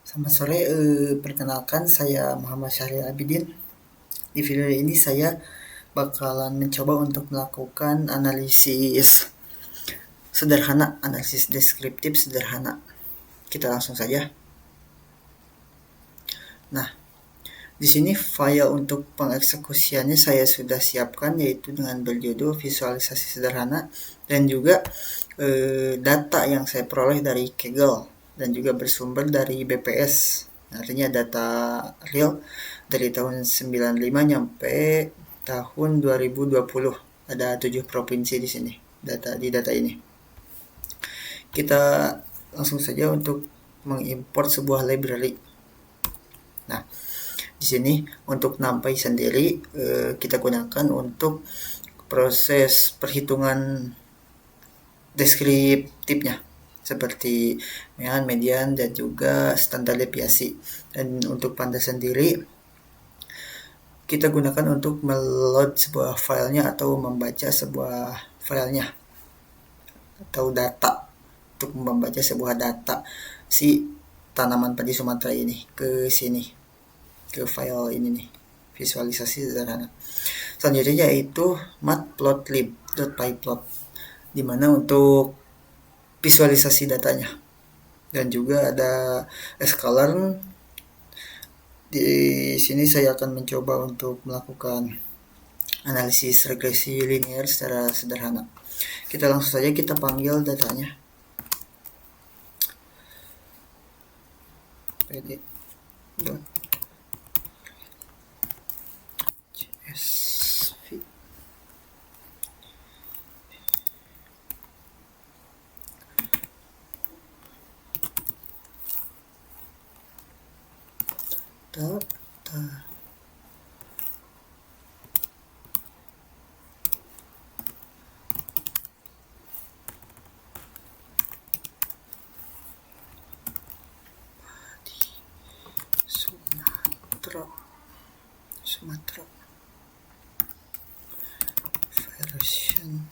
Selamat sore, perkenalkan saya Muhammad Syahril Abidin. Di video ini saya bakalan mencoba untuk melakukan analisis sederhana, analisis deskriptif sederhana. Kita langsung saja. Nah, di sini file untuk pengeksekusiannya saya sudah siapkan, yaitu dengan berjudul visualisasi sederhana dan juga data yang saya peroleh dari Kaggle dan juga bersumber dari BPS. Artinya data real dari tahun 95 nyampe tahun 2020. Ada 7 provinsi di sini, data ini. Kita langsung saja untuk mengimport sebuah library. Nah, di sini untuk NumPy sendiri kita gunakan untuk proses perhitungan deskriptifnya seperti median dan juga standar deviasi. Dan untuk Panda sendiri kita gunakan untuk meload sebuah filenya atau membaca sebuah filenya atau data, untuk membaca sebuah data si tanaman padi Sumatera ini ke sini, ke file ini nih, visualisasi sederhana. Selanjutnya yaitu matplotlib.pyplot, di mana untuk visualisasi datanya, dan juga ada sklearn. Di sini saya akan mencoba untuk melakukan analisis regresi linear secara sederhana. Kita langsung saja kita panggil datanya. pd.csv. Data Sumatera version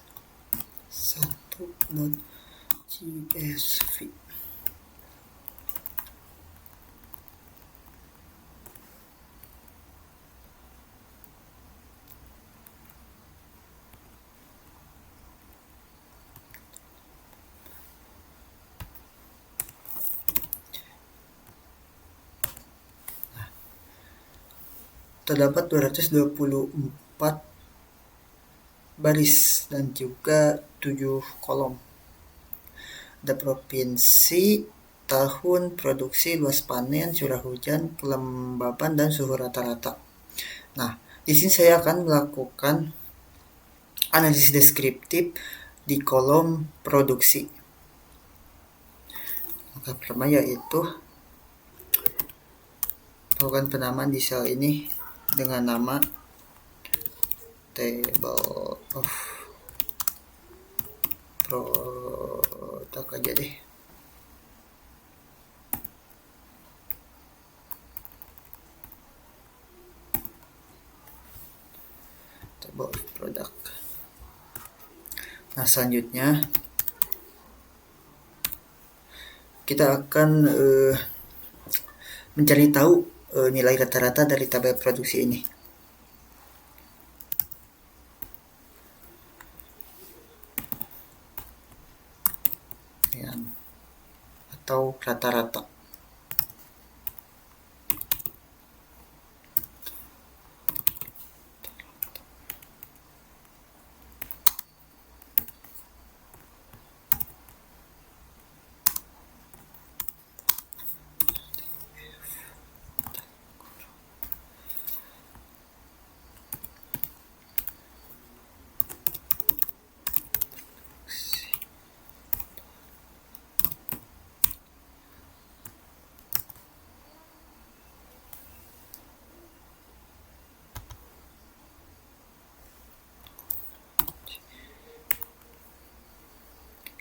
1.csv. Terdapat 224 baris dan juga 7 kolom. Ada provinsi, tahun, produksi, luas panen, curah hujan, kelembapan, dan suhu rata-rata. Nah, di sini saya akan melakukan analisis deskriptif di kolom produksi. Maka pertama yaitu melakukan penamaan di sel ini dengan nama table of product aja deh. Table of product. Nah, selanjutnya kita akan mencari tahu nilai rata-rata dari tabel produksi ini. Atau rata-rata.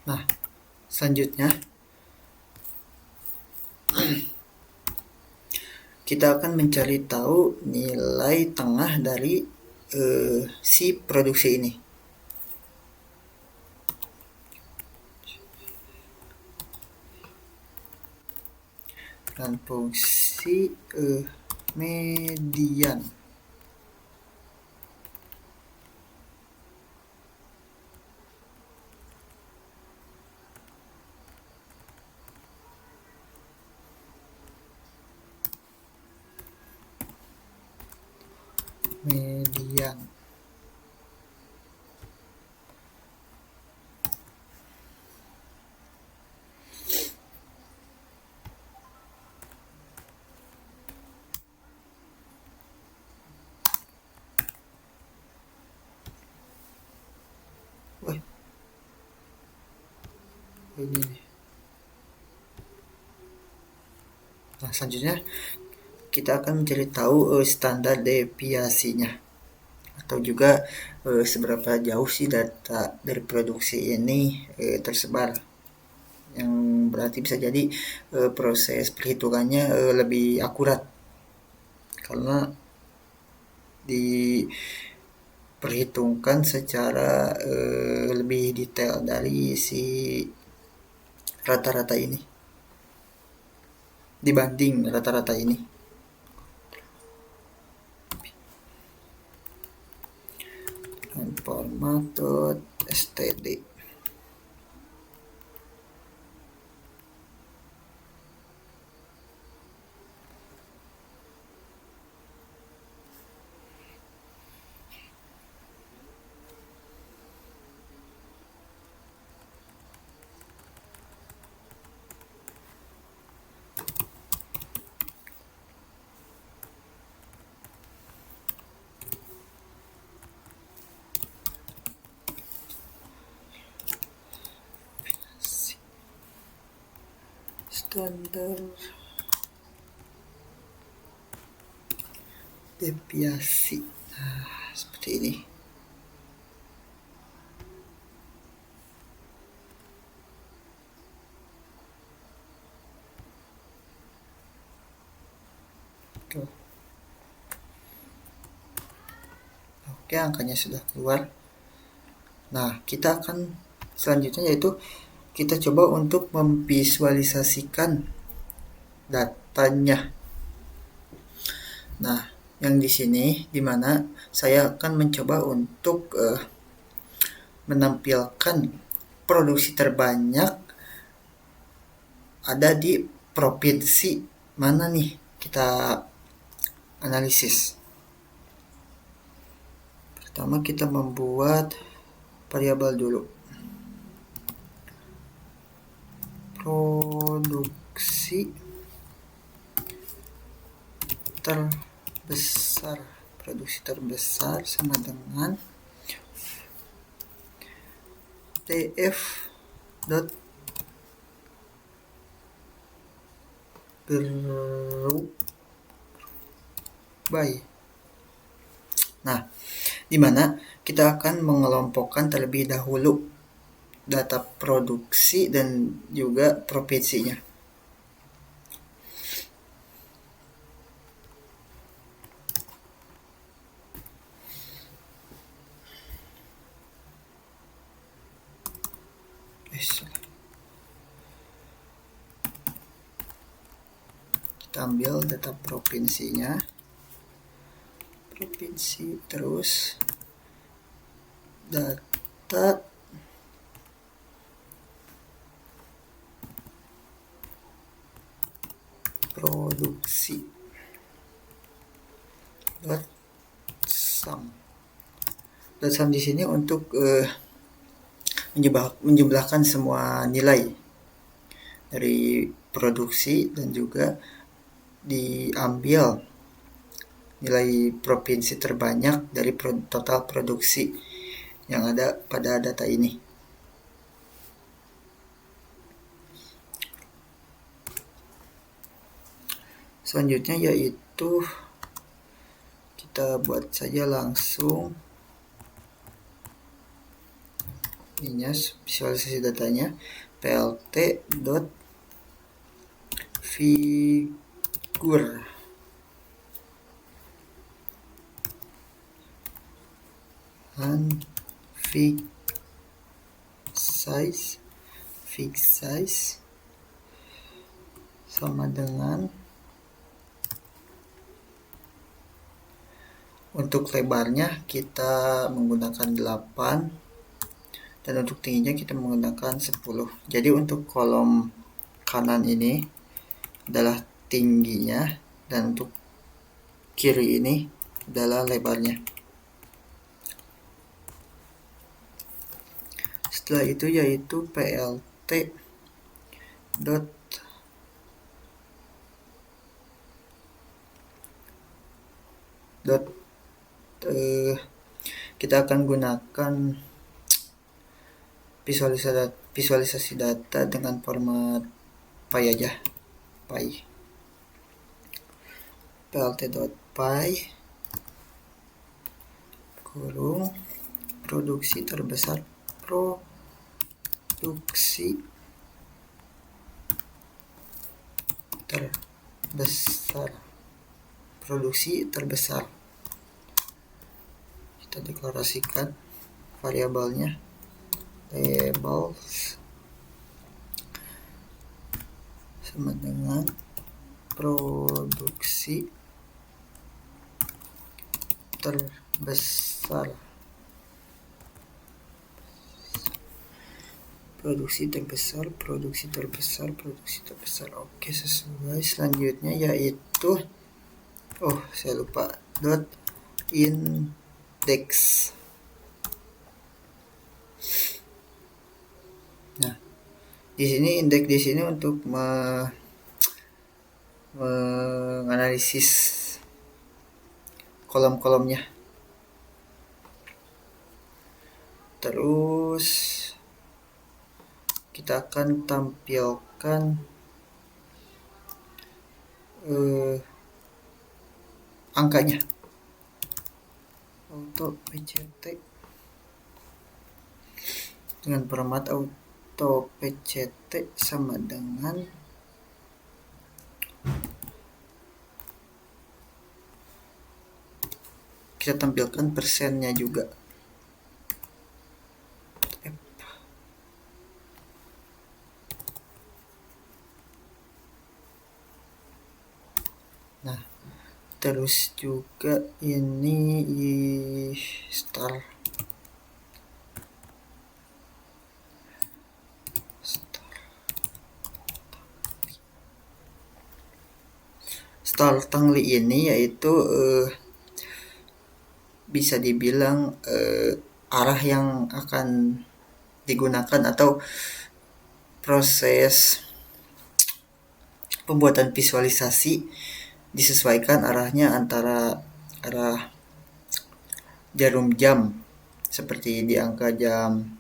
Nah, selanjutnya kita akan mencari tahu nilai tengah dari si produksi ini. dan fungsi median. Median. Wah, ini nih. Nah, selanjutnya kita akan mencari tahu standar deviasinya, atau juga seberapa jauh sih data dari produksi ini tersebar, yang berarti bisa jadi proses perhitungannya lebih akurat karena diperhitungkan secara lebih detail dari si rata-rata ini dibanding rata-rata ini. Format.std. Standar deviasi. Nah, seperti ini. Tuh. Oke, angkanya sudah keluar. Nah, kita akan selanjutnya yaitu kita coba untuk memvisualisasikan datanya. Nah, yang di sini dimana saya akan mencoba untuk menampilkan produksi terbanyak ada di provinsi mana nih, kita analisis. Pertama kita membuat variabel dulu, produksi terbesar sama dengan tf dot group by. Nah, dimana kita akan mengelompokkan terlebih dahulu data produksi dan juga provinsinya. Kita ambil data provinsinya, provinsi, terus data produksi dot sum. Dot sum di sini untuk menjumlahkan semua nilai dari produksi dan juga diambil nilai provinsi terbanyak dari total produksi yang ada pada data ini. Selanjutnya yaitu kita buat saja langsung ininya, visualisasi datanya, plt dot figure and fixed size sama dengan, untuk lebarnya kita menggunakan 8 dan untuk tingginya kita menggunakan 10. Jadi untuk kolom kanan ini adalah tingginya dan untuk kiri ini adalah lebarnya. Setelah itu yaitu plt dot kita akan gunakan visualisasi data dengan format py aja, py plt.py kurung produksi terbesar kita deklarasikan variabelnya labels sama dengan produksi terbesar. Oke, sesuai. Selanjutnya yaitu saya lupa, dot index. Nah, di sini indeks di sini untuk menganalisis kolom-kolomnya. Terus kita akan tampilkan angkanya. Auto PCT dengan format auto PCT sama dengan kita tampilkan persennya juga. Nah, terus juga ini star tangli ini yaitu bisa dibilang arah yang akan digunakan atau proses pembuatan visualisasi disesuaikan arahnya antara arah jarum jam seperti di angka jam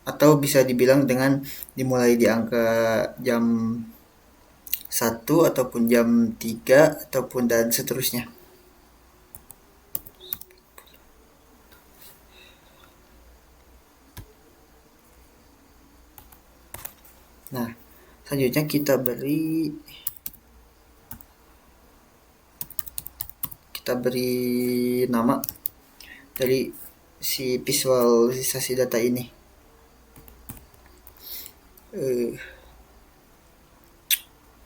atau bisa dibilang dengan dimulai di angka jam 1 ataupun jam 3 ataupun dan seterusnya. Nah, selanjutnya kita beri nama dari si visualisasi data ini.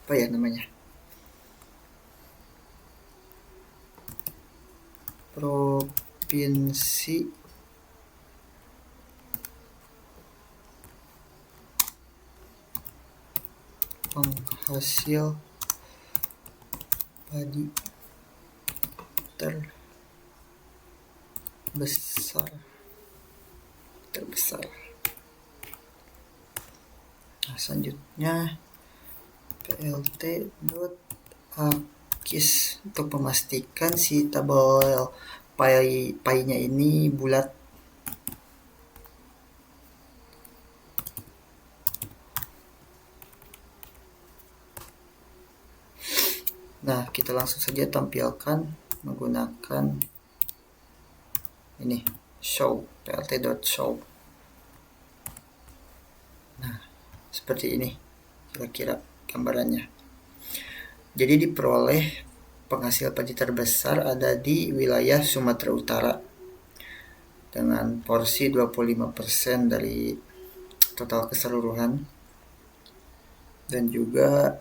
Apa ya namanya? Provinsi penghasil padi terbesar. Nah, selanjutnya plt.akis untuk memastikan si tabel pie-nya ini bulat. Nah, kita langsung saja tampilkan menggunakan ini show, plt.show. Nah, seperti ini kira-kira gambarannya. Jadi diperoleh penghasil padi terbesar ada di wilayah Sumatera Utara dengan porsi 25% dari total keseluruhan, dan juga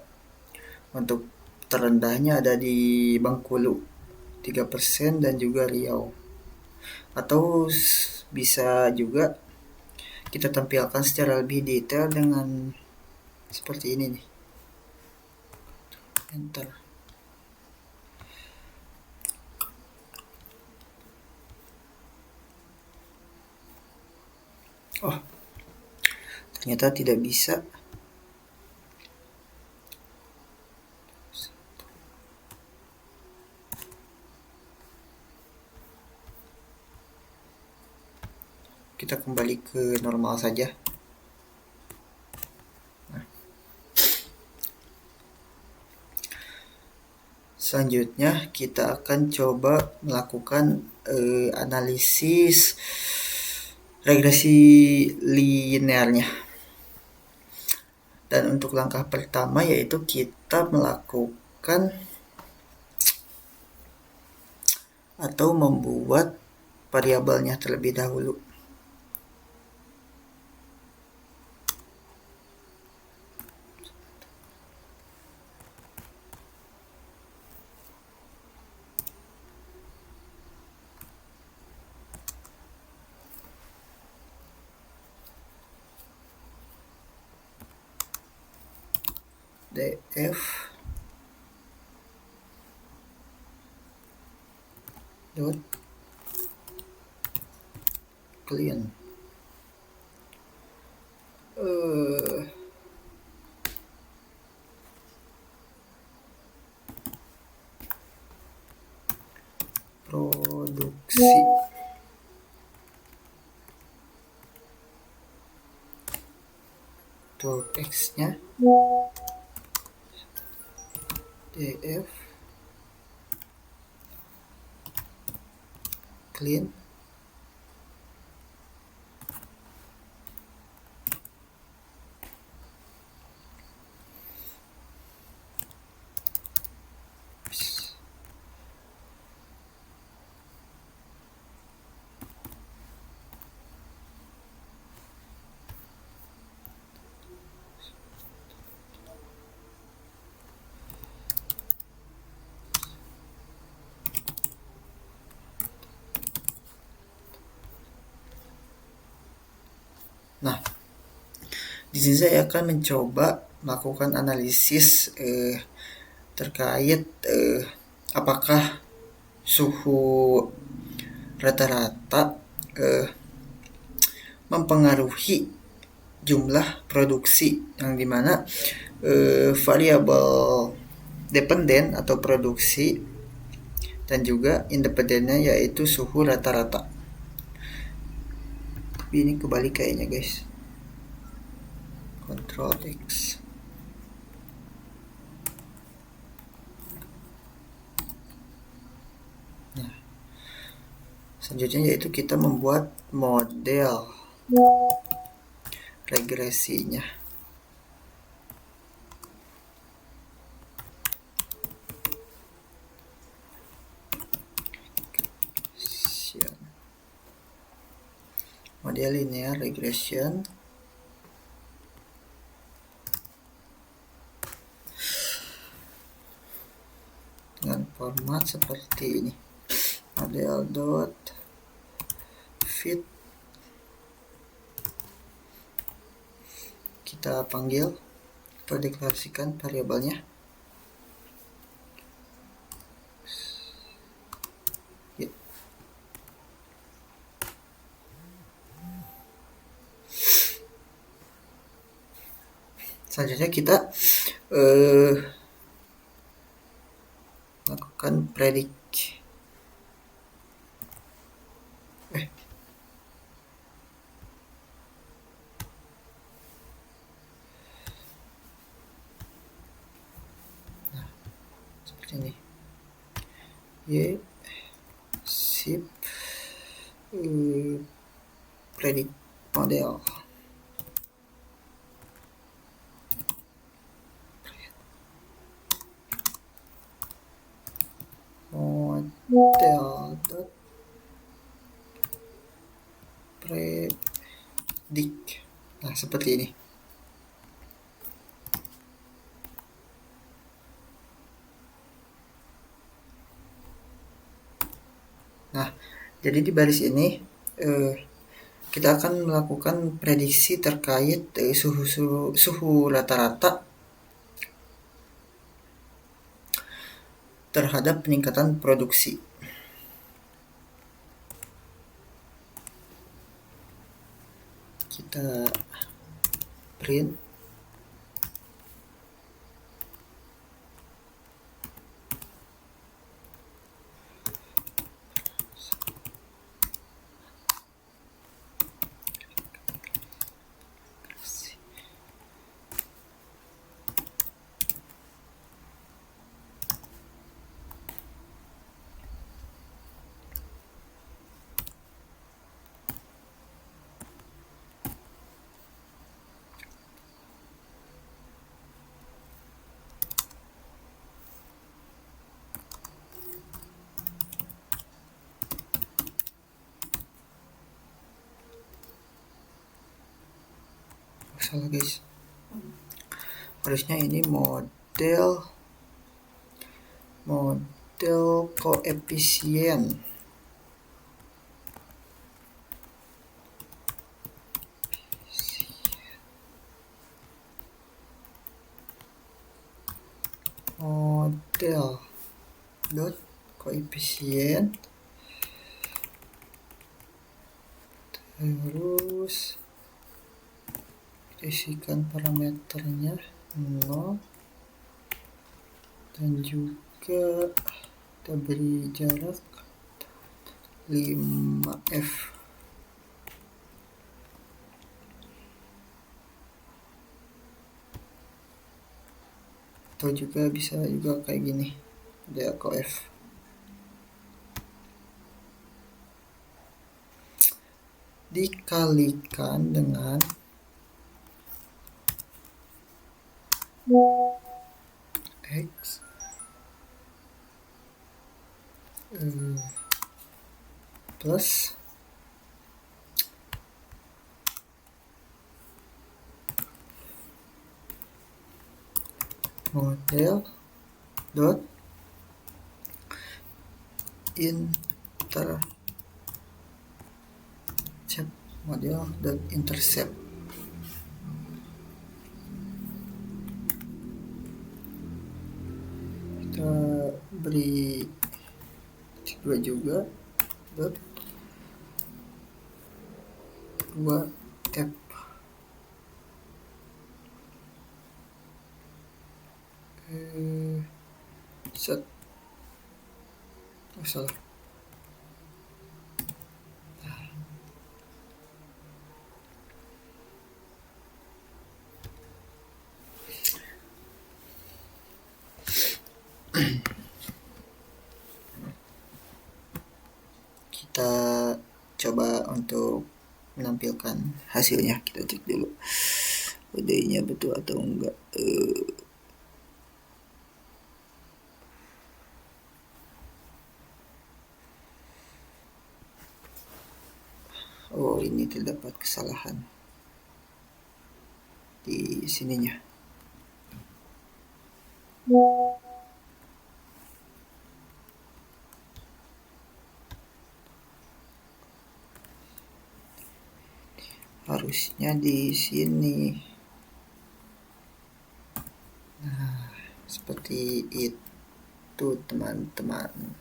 untuk terendahnya ada di Bengkulu 3% dan juga Riau. Atau bisa juga kita tampilkan secara lebih detail dengan seperti ini nih. Enter. Oh, ternyata tidak bisa. Kita kembali ke normal saja. Selanjutnya kita akan coba melakukan analisis regresi linearnya. Dan untuk langkah pertama yaitu kita melakukan atau membuat variabelnya terlebih dahulu. df dot clean produksi untuk x nya df clean Nah, di sini saya akan mencoba melakukan analisis terkait apakah suhu rata-rata mempengaruhi jumlah produksi, yang dimana variabel dependen atau produksi dan juga independennya yaitu suhu rata-rata. Tapi ini kebalik kayaknya guys. Ctrl X. Nah, selanjutnya yaitu kita membuat model regresinya. Model linear regression dengan format seperti ini. Model dot fit, kita panggil atau deklarasikan variabelnya. Selanjutnya kita lakukan predict. Nah, seperti ini. Sip predict model. Model dot predict. Nah, seperti ini. Nah, jadi di baris ini kita akan melakukan prediksi terkait suhu rata-rata terhadap peningkatan produksi. Kita print. Salah guys, harusnya ini model koefisien model dot koefisien terus isikan parameternya 0 dan juga kita beri jarak 5F. Atau juga bisa juga kayak gini, ada koef. Dikalikan dengan X plus model dot intercept. Kita beri 2 juga dot 2F. Set. Salah. Kita coba untuk menampilkan hasilnya. Kita cek dulu kodenya betul atau enggak. Oh, ini terdapat kesalahan di sininya. Harusnya di sini. Nah, seperti itu teman-teman.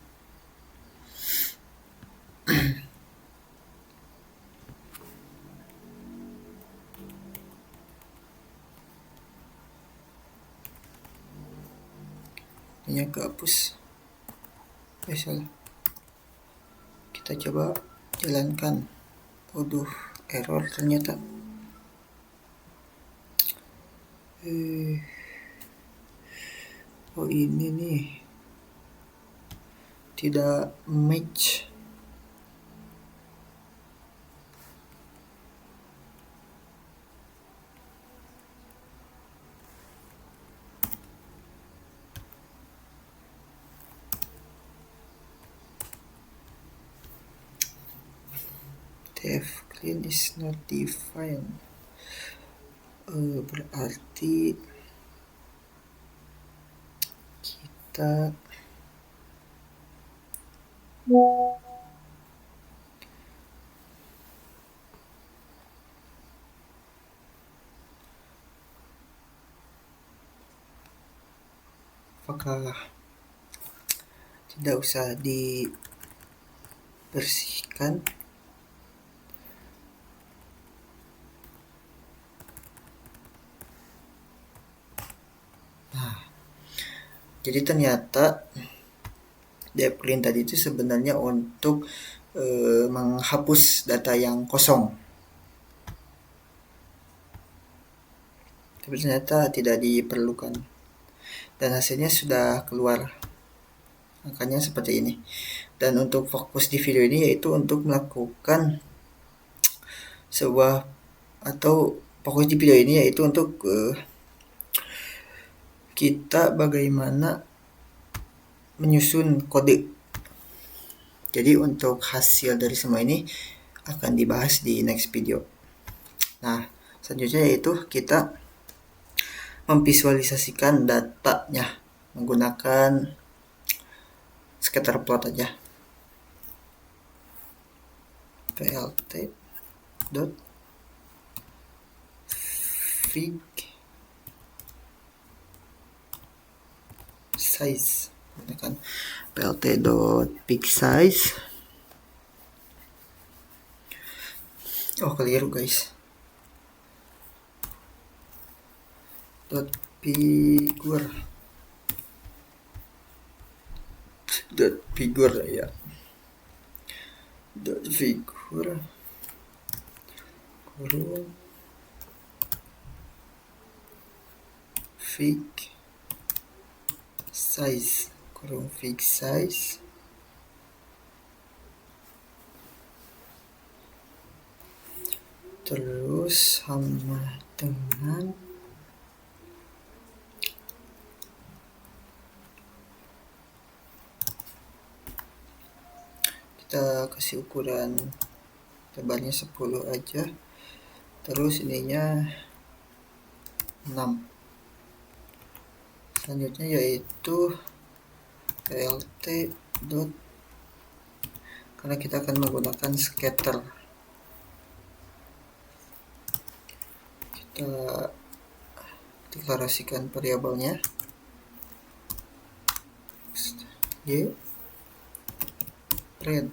Ini kehapus. Salah. Kita coba jalankan. Waduh, error ternyata. Oh, ini nih tidak match. TF clean is not defined. berarti kita apakah tidak usah dibersihkan? Nah, jadi ternyata deep clean tadi itu sebenarnya untuk menghapus data yang kosong. Tapi ternyata tidak diperlukan. Dan hasilnya sudah keluar. Angkanya seperti ini. Dan untuk fokus di video ini yaitu untuk melakukan sebuah atau fokus di video ini yaitu untuk kita bagaimana menyusun kode. Jadi untuk hasil dari semua ini akan dibahas di next video. Nah, selanjutnya yaitu kita memvisualisasikan datanya menggunakan scatter plot aja. plt dot fig size, gunakan plt dot fig size. Oh, keliru guys. Dot figure ya. Dot figure kurung fig size kurung fig size terus sama dengan kita kasih ukuran tebalnya 10 aja, terus ininya 6. Selanjutnya yaitu plt dot, karena kita akan menggunakan scatter, kita deklarasikan variabelnya y red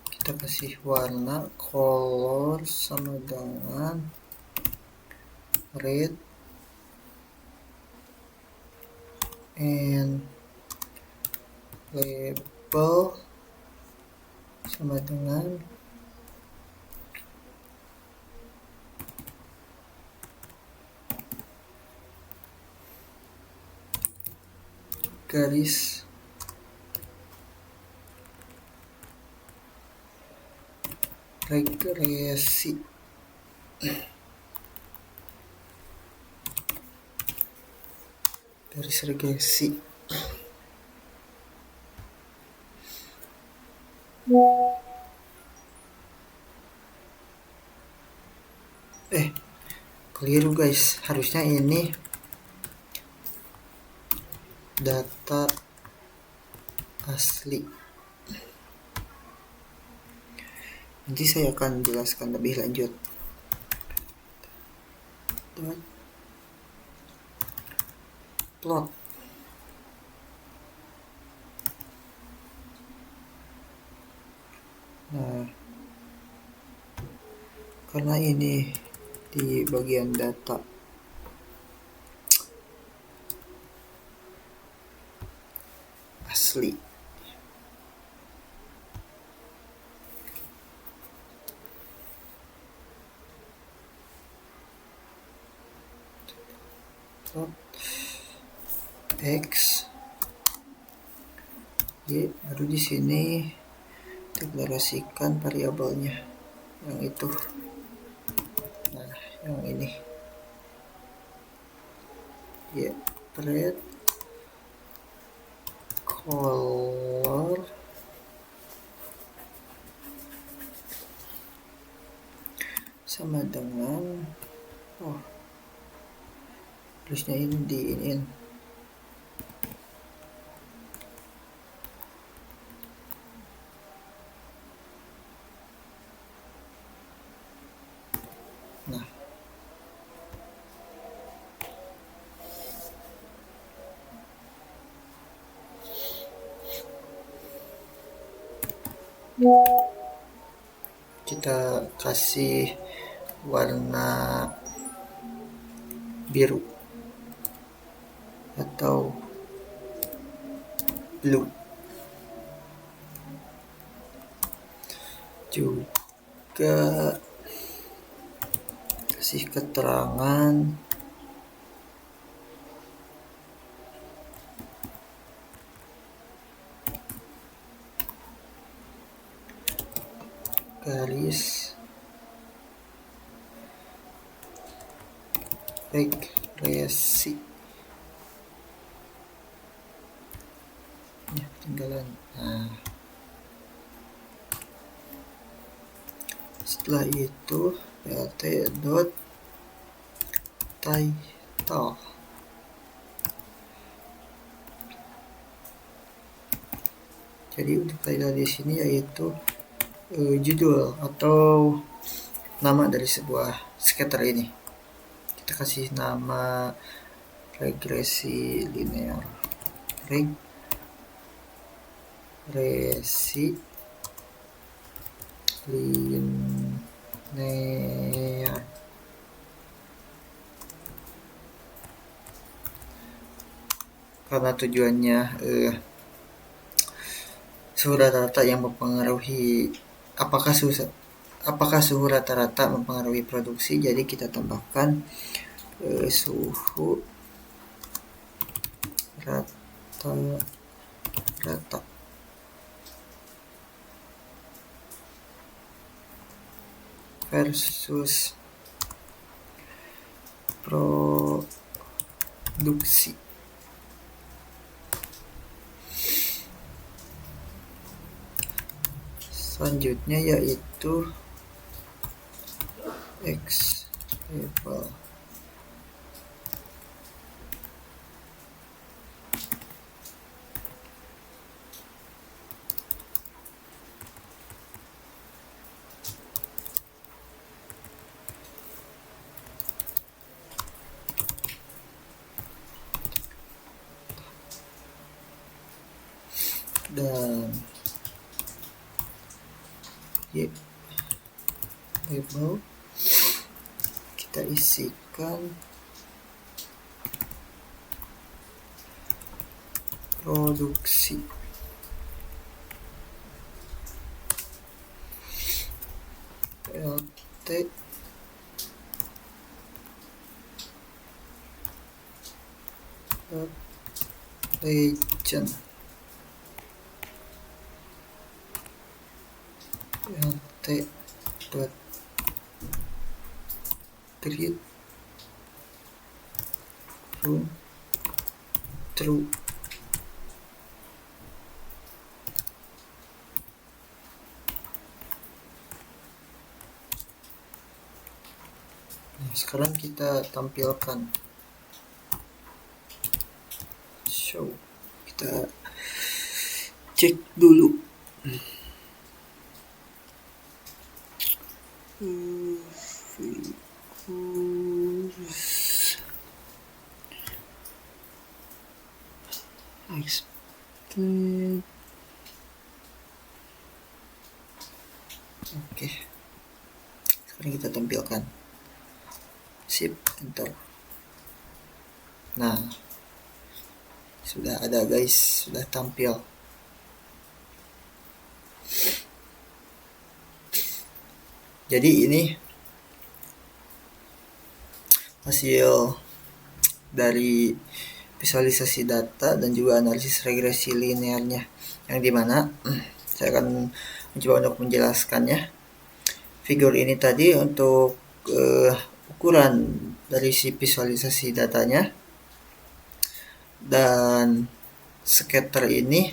kita kasih warna color sama dengan red and label sama dengan garis regresi. Garis regresi. Keliru guys, harusnya ini data asli. Nanti saya akan jelaskan lebih lanjut. Plot. Nah, karena ini di bagian data asli, x y, baru di sini deklarasikan variabelnya yang itu. Nah, yang ini y red color sama dengan tulisnya ini diinin. Nah, kita kasih warna biru atau blue. Juga kasih keterangan garis regresi ya, ketinggalan. Nah, setelah itu plt dot title. Jadi untuk title di sini yaitu judul atau nama dari sebuah scatter ini. Kita kasih nama regresi linear. Regresi linear. Karena tujuannya suhu rata-rata yang mempengaruhi apakah suhu rata-rata mempengaruhi produksi, jadi kita tambahkan suhu rata-rata versus produksi. Selanjutnya yaitu X label. Dan label kita isikan produksi. plt legend plt dot treat true. Nah, sekarang kita tampilkan show. Kita cek dulu. Expect. Oke. Sekarang kita tampilkan. Sip, enter. Nah, sudah ada guys, sudah tampil. Jadi ini hasil dari visualisasi data dan juga analisis regresi linearnya, yang dimana saya akan mencoba untuk menjelaskannya. Figur ini tadi untuk ukuran dari si visualisasi datanya, dan scatter ini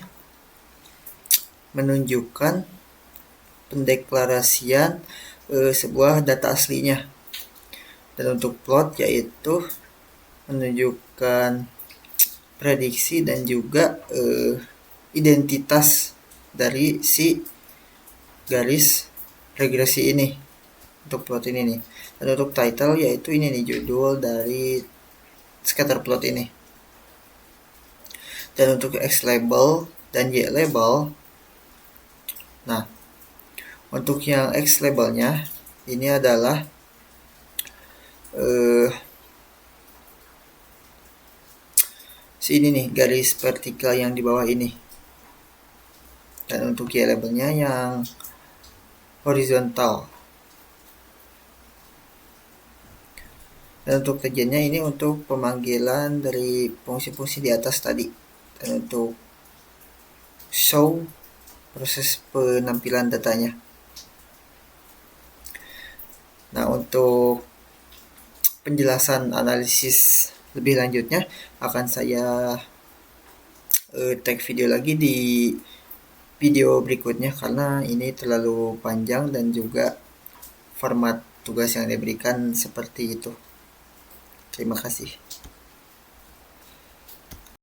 menunjukkan pendeklarasian sebuah data aslinya, dan untuk plot yaitu menunjukkan prediksi dan juga identitas dari si garis regresi ini untuk plot ini nih. Dan untuk title yaitu ini nih, judul dari scatter plot ini. Dan untuk X label dan Y label, nah untuk yang X labelnya ini adalah ini nih, garis vertikal yang di bawah ini. Dan untuk Y labelnya yang horizontal. Dan untuk regionnya ini untuk pemanggilan dari fungsi-fungsi di atas tadi. Dan untuk show, proses penampilan datanya. Nah, untuk penjelasan analisis lebih lanjutnya akan saya tag video lagi di video berikutnya, karena ini terlalu panjang dan juga format tugas yang diberikan seperti itu. Terima kasih.